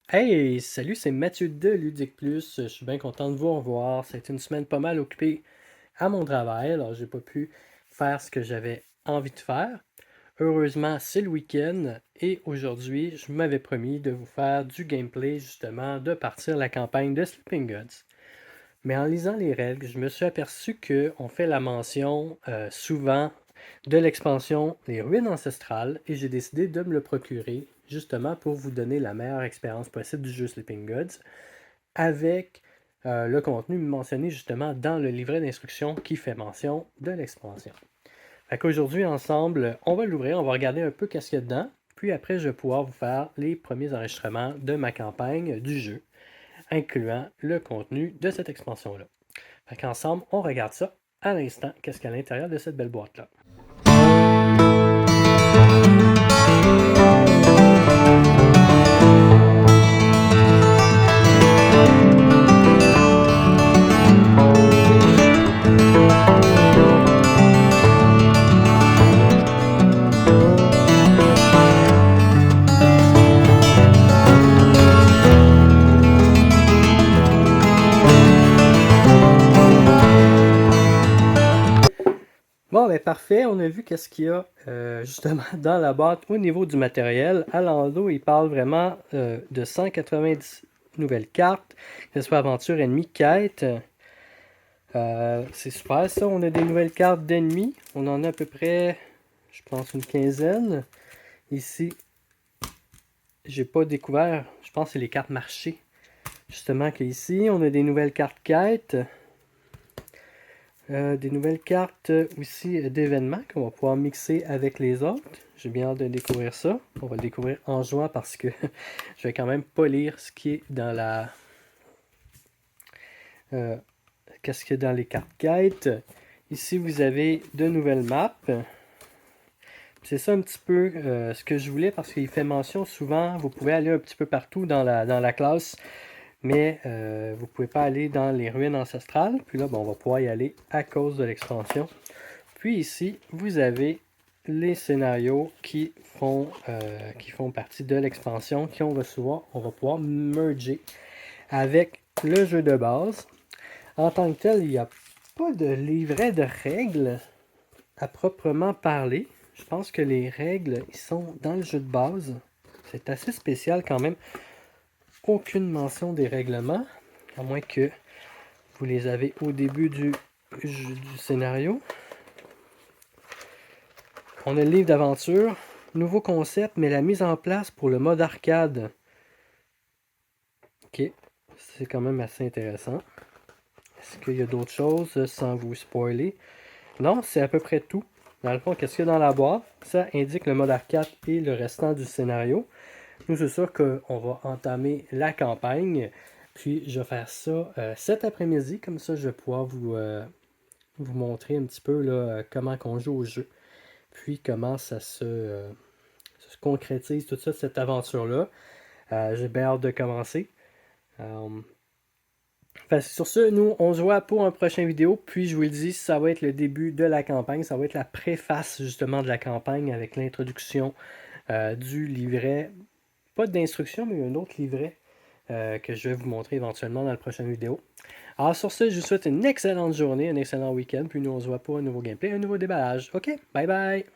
Hey, salut, c'est Mathieu de Ludique Plus. Je suis bien content de vous revoir. C'est une semaine pas mal occupée à mon travail, alors j'ai pas pu faire ce que j'avais envie de faire. Heureusement, c'est le week-end et aujourd'hui, je m'avais promis de vous faire du gameplay justement, de partir la campagne de Sleeping Gods. Mais en lisant les règles, je me suis aperçu qu'on fait la mention souvent de l'expansion Les Ruines Ancestrales et j'ai décidé de me le procurer justement pour vous donner la meilleure expérience possible du jeu Sleeping Gods avec le contenu mentionné justement dans le livret d'instructions qui fait mention de l'expansion. Fait qu'aujourd'hui, ensemble, on va l'ouvrir, on va regarder un peu qu'est-ce qu'il y a dedans, puis après, je vais pouvoir vous faire les premiers enregistrements de ma campagne du jeu, incluant le contenu de cette expansion-là. Fait qu'ensemble, on regarde ça à l'instant, qu'est-ce qu'il y a à l'intérieur de cette belle boîte-là. Bon, ben parfait, on a vu qu'est-ce qu'il y a justement dans la boîte au niveau du matériel. À l'endos, il parle vraiment de 190 nouvelles cartes, que ce soit aventure, ennemi, quête. C'est super ça, on a des nouvelles cartes d'ennemis. On en a à peu près, je pense, une quinzaine. Ici, j'ai pas découvert, je pense que c'est les cartes marché. Justement qu'ici, on a des nouvelles cartes quête. Des nouvelles cartes aussi d'événements qu'on va pouvoir mixer avec les autres. J'ai bien hâte de découvrir ça. On va le découvrir en jouant parce que je vais quand même pas lire ce qui est dans la... qu'est-ce qu'il y a dans les cartes quêtes. Ici, vous avez de nouvelles maps. C'est ça un petit peu ce que je voulais parce qu'il fait mention souvent, vous pouvez aller un petit peu partout dans la classe, mais vous ne pouvez pas aller dans les ruines ancestrales. Puis là, bon, on va pouvoir y aller à cause de l'expansion. Puis ici, vous avez les scénarios qui font partie de l'expansion, on va pouvoir merger avec le jeu de base. En tant que tel, il n'y a pas de livret de règles à proprement parler. Je pense que les règles, ils sont dans le jeu de base. C'est assez spécial quand même. Aucune mention des règlements, à moins que vous les avez au début du scénario. On a le livre d'aventure, nouveau concept, mais la mise en place pour le mode arcade. Ok, c'est quand même assez intéressant. Est-ce qu'il y a d'autres choses sans vous spoiler? Non, c'est à peu près tout. Dans le fond, qu'est-ce qu'il y a dans la boîte? Ça indique le mode arcade et le restant du scénario. Nous, c'est sûr qu'on va entamer la campagne. Puis, je vais faire ça cet après-midi. Comme ça, je vais pouvoir vous montrer un petit peu là, comment on joue au jeu. Puis, comment ça se concrétise, tout ça, cette aventure-là. J'ai bien hâte de commencer. Sur ce, nous, on se voit pour un prochain vidéo. Puis, je vous le dis, ça va être le début de la campagne. Ça va être la préface, justement, de la campagne avec l'introduction du livret. Pas d'instruction, mais un autre livret que je vais vous montrer éventuellement dans la prochaine vidéo. Alors, sur ce, je vous souhaite une excellente journée, un excellent week-end. Puis, nous, on se voit pour un nouveau gameplay, un nouveau déballage. OK, bye bye!